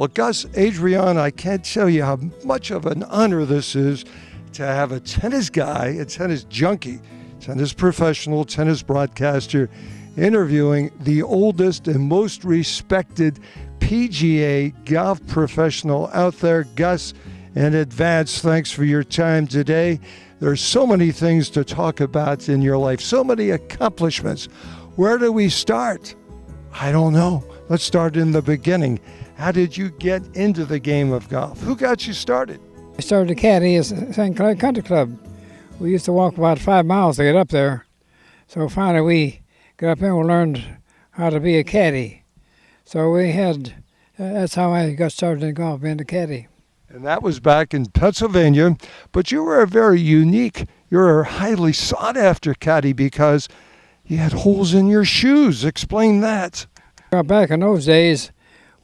Well, Gus Andreone, I can't tell you how much of an honor this is to have a tennis guy, a tennis junkie, tennis professional, tennis broadcaster, interviewing the oldest and most respected PGA golf professional out there. Gus, in advance, thanks for your time today. There's so many things to talk about in your life, so many accomplishments. Where do we start? I don't know. Let's start in the beginning. How did you get into the game of golf? Who got you started? I started a caddy at St. Clair Country Club. We used to walk about 5 miles to get up there. So finally we got up there and we learned how to be a caddy. So that's how I got started in golf, being a caddy. And that was back in Pennsylvania. But you were you're a highly sought after caddy because you had holes in your shoes. Explain that. Back in those days,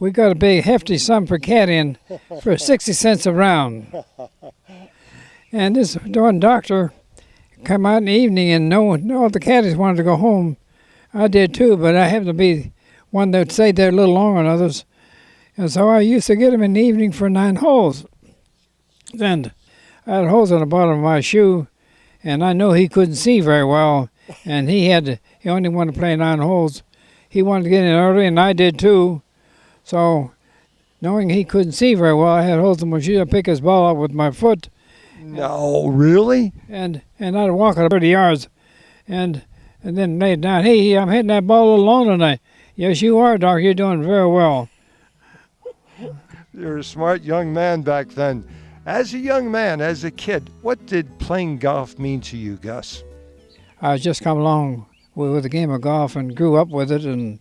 we got a big hefty sum for caddying for 60 cents a round. And this one doctor come out in the evening and all the caddies wanted to go home. I did too, but I happened to be one that stayed there a little longer than others. And so I used to get him in the evening for 9 holes. And I had holes on the bottom of my shoe, and I know he couldn't see very well, and he only wanted to play 9 holes. He wanted to get in early, and I did too. So, knowing he couldn't see very well, I had holes in my shoe. I'd pick his ball up with my foot. No, really? And I'd walk it 30 yards, and then lay it down. Hey, I'm hitting that ball a little long tonight. Yes, you are, Doc. You're doing very well. You're a smart young man back then. As a young man, as a kid, what did playing golf mean to you, Gus? I just come along with the game of golf and grew up with it and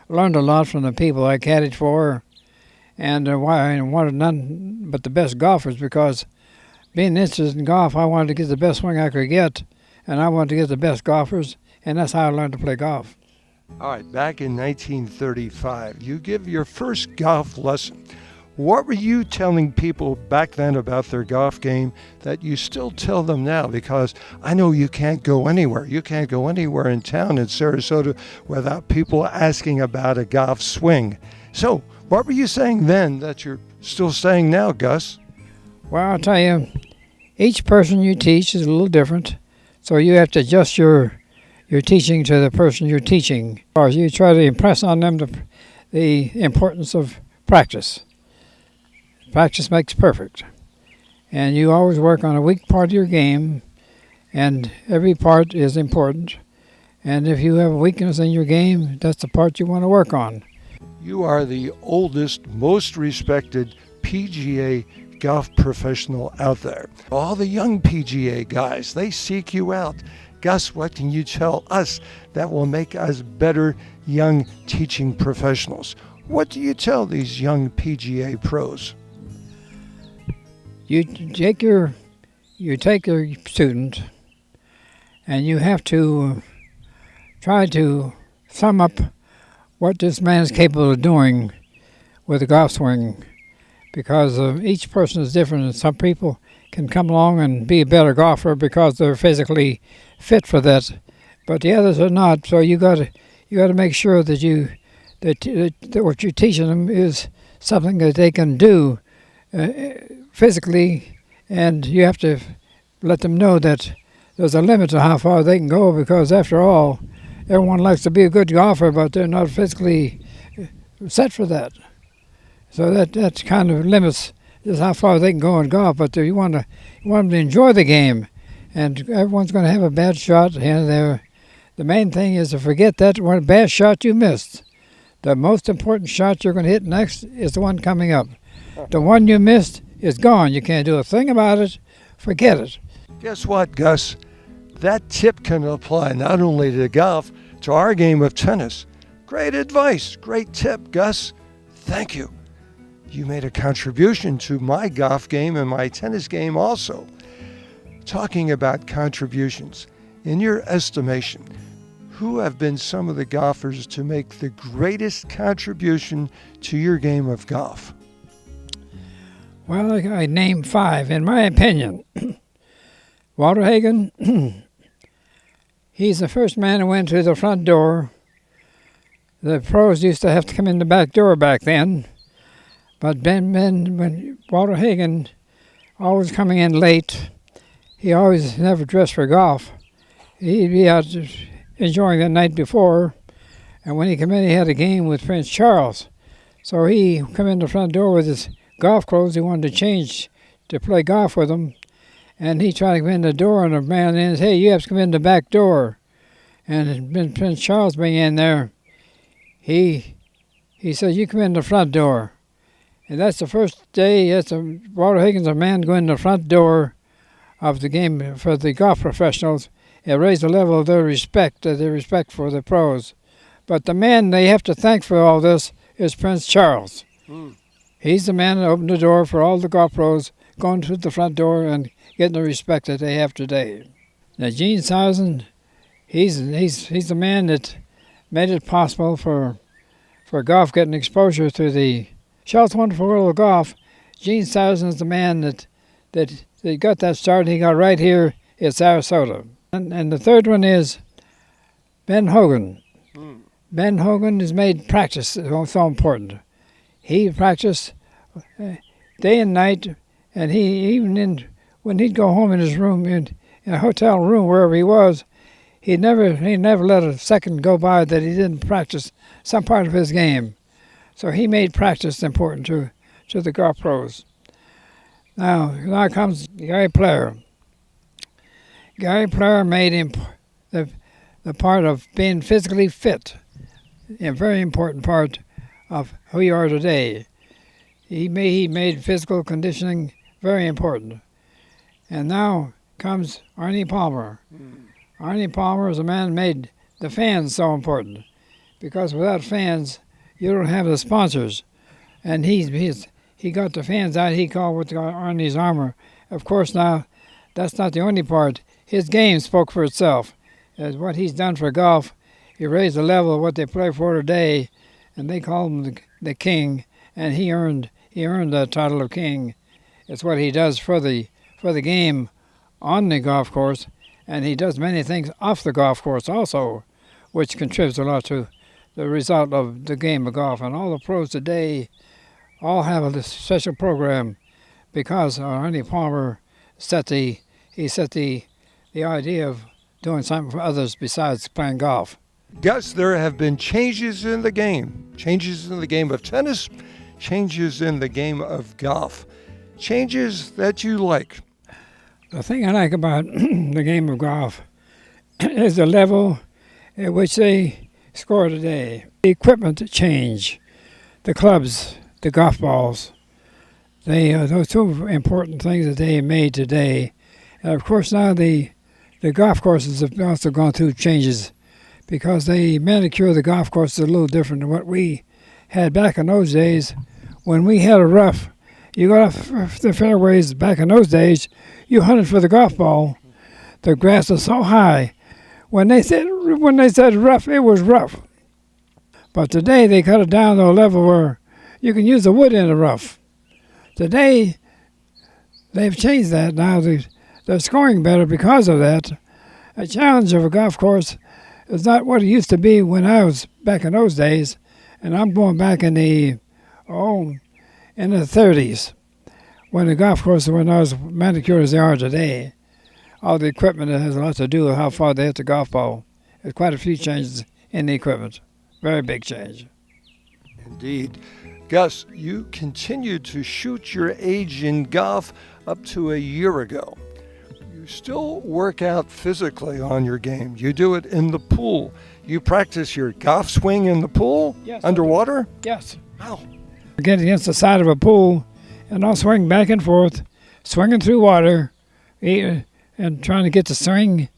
learned a lot from the people I caddied for, and I wanted none but the best golfers, because being interested in golf, I wanted to get the best swing I could get, and I wanted to get the best golfers, and that's how I learned to play golf. All right, back in 1935, you give your first golf lesson. What were you telling people back then about their golf game that you still tell them now? Because I know you can't go anywhere. You can't go anywhere in town in Sarasota without people asking about a golf swing. So what were you saying then that you're still saying now, Gus? Well, I'll tell you, each person you teach is a little different, so you have to adjust your teaching to the person you're teaching. Or you try to impress on them the importance of practice. Practice makes perfect. And you always work on a weak part of your game, and every part is important. And if you have a weakness in your game, that's the part you want to work on. You are the oldest, most respected PGA golf professional out there. All the young PGA guys, they seek you out. Gus, what can you tell us that will make us better young teaching professionals? What do you tell these young PGA pros? You take your student, and you have to try to sum up what this man is capable of doing with a golf swing, because each person is different, and some people can come along and be a better golfer because they're physically fit for that, but the others are not. So you got to make sure that that what you're teaching them is something that they can do physically, and you have to let them know that there's a limit to how far they can go, because after all, everyone likes to be a good golfer, but they're not physically set for that. So that kind of limits just how far they can go in golf, but you want them to enjoy the game, and everyone's going to have a bad shot here and there. The main thing is to forget that one bad shot you missed. The most important shot you're going to hit next is the one coming up. The one you missed is gone. You can't do a thing about it. Forget it. Guess what, Gus? That tip can apply not only to golf, to our game of tennis. Great advice. Great tip, Gus. Thank you. You made a contribution to my golf game and my tennis game also. Talking about contributions, in your estimation, who have been some of the golfers to make the greatest contribution to your game of golf? Well, I named 5, in my opinion. Walter Hagen, he's the first man who went to the front door. The pros used to have to come in the back door back then. But when Walter Hagen, always coming in late, he always never dressed for golf. He'd be out just enjoying the night before, and when he came in, he had a game with Prince Charles. So he come in the front door with his golf clothes. He wanted to change to play golf with him, and he tried to come in the door, and the man in said, "Hey, you have to come in the back door." And when Prince Charles being in there, he said, "You come in the front door." And that's the first day. Walter Hagen's a man going in the front door of the game for the golf professionals. It raised the level of their respect for the pros. But the man they have to thank for all this is Prince Charles. He's the man that opened the door for all the golf pros going through the front door and getting the respect that they have today. Now, Gene Sowson, he's the man that made it possible for golf getting exposure to the Charles' Wonderful World of Golf. Gene Sowson is the man that got that start. He got right here in Sarasota. And the third one is Ben Hogan. Ben Hogan has made practice so important. He practiced day and night, and when he'd go home in his room, in a hotel room, wherever he was, he never let a second go by that he didn't practice some part of his game. So he made practice important to the golf pros. Now comes Gary Player. Gary Player made him the part of being physically fit, a very important part of who you are today. He made physical conditioning very important. And now comes Arnie Palmer. Arnie Palmer is a man who made the fans so important, because without fans, you don't have the sponsors. And he got the fans out. He called what Arnie's Armor. Of course, now that's not the only part. His game spoke for itself. As what he's done for golf, he raised the level of what they play for today, and they call him the king. And he earned the title of king. It's what he does for the game on the golf course, and he does many things off the golf course also, which contributes a lot to the result of the game of golf. And all the pros today all have a special program because Arnie Palmer set the idea of doing something for others besides playing golf. Gus, there have been changes in the game of tennis, changes in the game of golf, changes that you like. The thing I like about the game of golf is the level at which they score today. The equipment change, the clubs, the golf balls, those two important things that they made today. And of course now the golf courses have also gone through changes because they manicure the golf courses a little different than what we had back in those days. When we had a rough, you got off the fairways back in those days, you hunted for the golf ball. The grass was so high. When they said rough, it was rough. But today they cut it down to a level where you can use the wood in the rough. Today they've changed that. Now they're scoring better because of that. A challenge of a golf course is not what it used to be when I was back in those days, and I'm going back in the 30s, when the golf courses were not as manicured as they are today. All the equipment has a lot to do with how far they hit the golf ball. There's quite a few changes in the equipment. Very big change. Indeed. Gus, you continued to shoot your age in golf up to a year ago. You still work out physically on your game. You do it in the pool. You practice your golf swing in the pool? Yes. Underwater? Yes. Wow. Get against the side of a pool, and I'll swing back and forth, swinging through water, and trying to get the swing.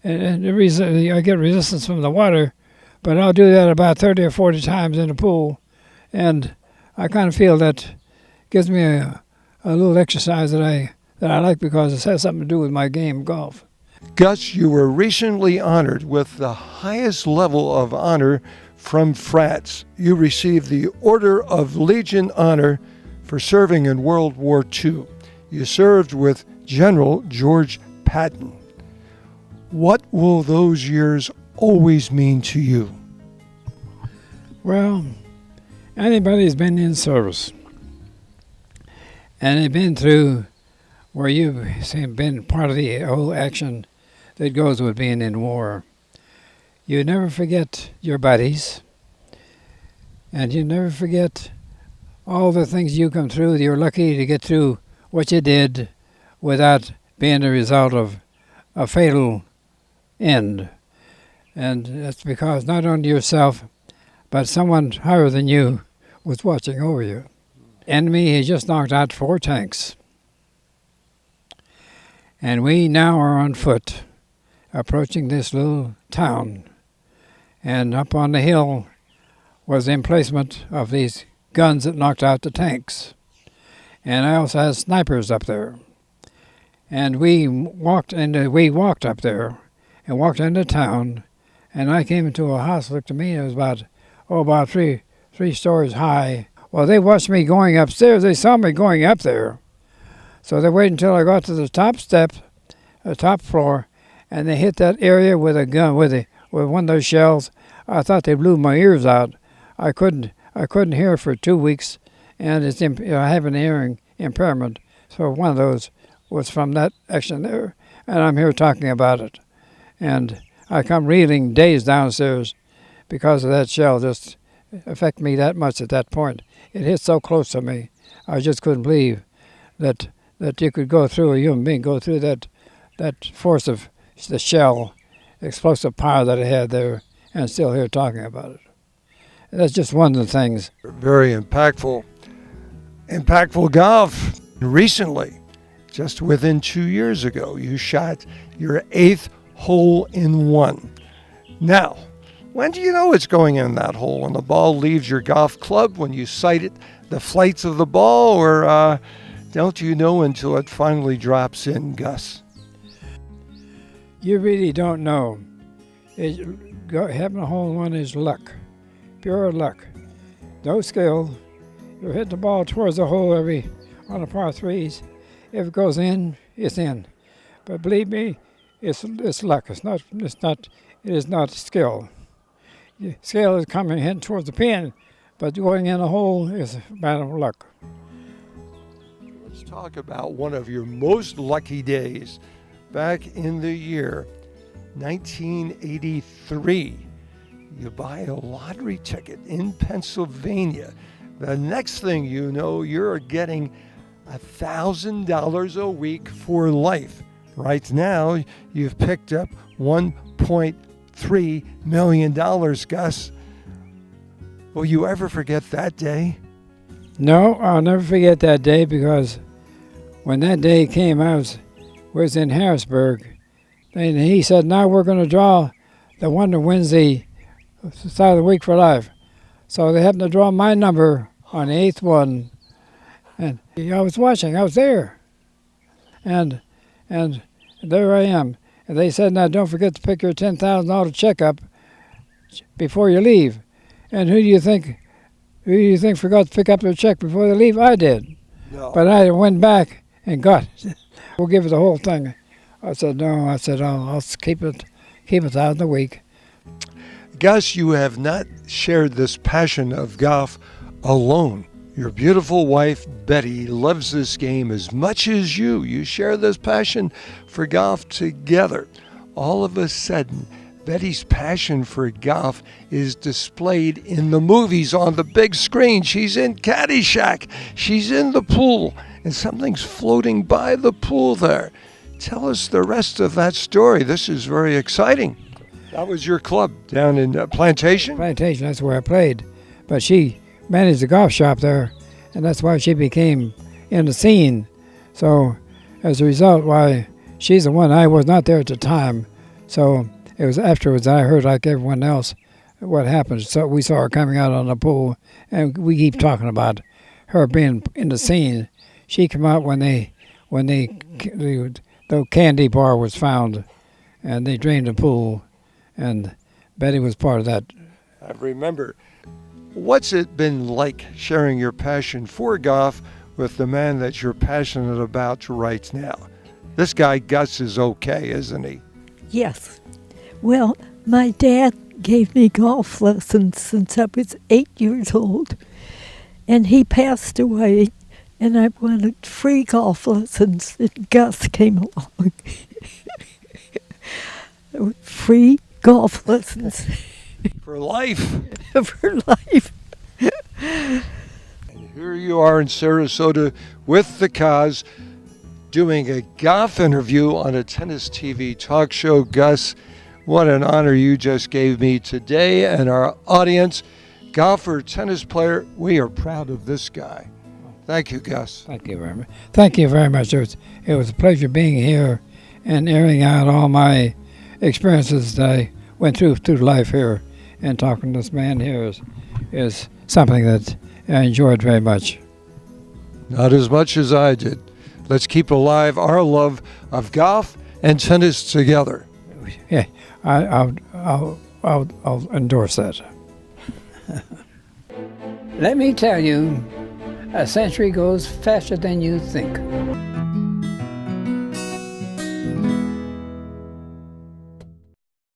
And I get resistance from the water, but I'll do that about 30 or 40 times in the pool, and I kind of feel that gives me a little exercise that I like because it has something to do with my game of golf. Gus, you were recently honored with the highest level of honor from France. You received the Order of Legion honor for serving in World War II. You served with General George Patton. What will those years always mean to you? Well, anybody who's been in service and they've been through where you've been part of the whole action that goes with being in war. You never forget your buddies, and you never forget all the things you come through. You're lucky to get through what you did without being the result of a fatal end. And that's because not only yourself, but someone higher than you was watching over you. Enemy has just knocked out 4 tanks. And we now are on foot, approaching this little town. And up on the hill was the emplacement of these guns that knocked out the tanks. And I also had snipers up there. And we walked up there and walked into town. And I came into a house, looked at me, it was about three stories high. Well, they watched me going upstairs. They saw me going up there. So they waited until I got to the top step, the top floor, and they hit that area with a gun, with one of those shells. I thought they blew my ears out. I couldn't hear for 2 weeks, and I have an hearing impairment. So one of those was from that action there, and I'm here talking about it. And I come reeling dazed downstairs because of that shell just affected me that much at that point. It hit so close to me. I just couldn't believe that you could go through, a human being, go through that force of the shell, explosive power that it had there, and still here talking about it. And that's just one of the things. Very impactful. Impactful golf. Recently, just within 2 years ago, you shot your 8th hole in one. Now, when do you know it's going in that hole? When the ball leaves your golf club, when you sight it, the flights of the ball, or don't you know until it finally drops in, Gus? You really don't know. Having a hole in one is luck, pure luck. No skill. You hit the ball towards the hole on the par threes. If it goes in, it's in. But believe me, it's luck. It is not skill. Skill is coming heading towards the pin, but going in a hole is a matter of luck. Let's talk about one of your most lucky days. Back in the year 1983, you buy a lottery ticket in Pennsylvania. The next thing you know, you're getting $1,000 a week for life. Right now, you've picked up $1.3 million, Gus. Will you ever forget that day? No, I'll never forget that day, because when that day came, I was in Harrisburg, and he said, now we're going to draw the one that wins the start of the week for life. So they happened to draw my number on the 8th one, and I was watching, I was there, and there I am. And they said, now don't forget to pick your $10,000 checkup before you leave. And who do you think forgot to pick up their check before they leave? I did. No. But I went back and got it. We'll give it the whole thing. I said, no. I said, I'll keep it $1,000 a week. Gus, you have not shared this passion of golf alone. Your beautiful wife, Betty, loves this game as much as you. You share this passion for golf together. All of a sudden, Betty's passion for golf is displayed in the movies on the big screen. She's in Caddyshack. She's in the pool, and something's floating by the pool there. Tell us the rest of that story. This is very exciting. That was your club down in Plantation? Plantation, that's where I played. But she managed a golf shop there, and that's why she became in the scene. So as a result, why she's the one. I was not there at the time. So it was afterwards I heard, like everyone else, what happened. So we saw her coming out on the pool, and we keep talking about her being in the scene. She came out when the candy bar was found, and they drained the pool, and Betty was part of that. I remember. What's it been like sharing your passion for golf with the man that you're passionate about right now? This guy, Gus, is okay, isn't he? Yes. Well, my dad gave me golf lessons since I was 8 years old, and he passed away and I wanted free golf lessons, and Gus came along. Free golf lessons For life. for life. And here you are in Sarasota with the Koz, doing a golf interview on a tennis TV talk show. Gus, what an honor you just gave me today and our audience. Golfer, tennis player, we are proud of this guy. Thank you, Gus. Thank you very much. Thank you very much. It was a pleasure being here and airing out all my experiences that I went through life here. And talking to this man here is something that I enjoyed very much. Not as much as I did. Let's keep alive our love of golf and tennis together. Yeah, I'll endorse that. Let me tell you, a century goes faster than you think.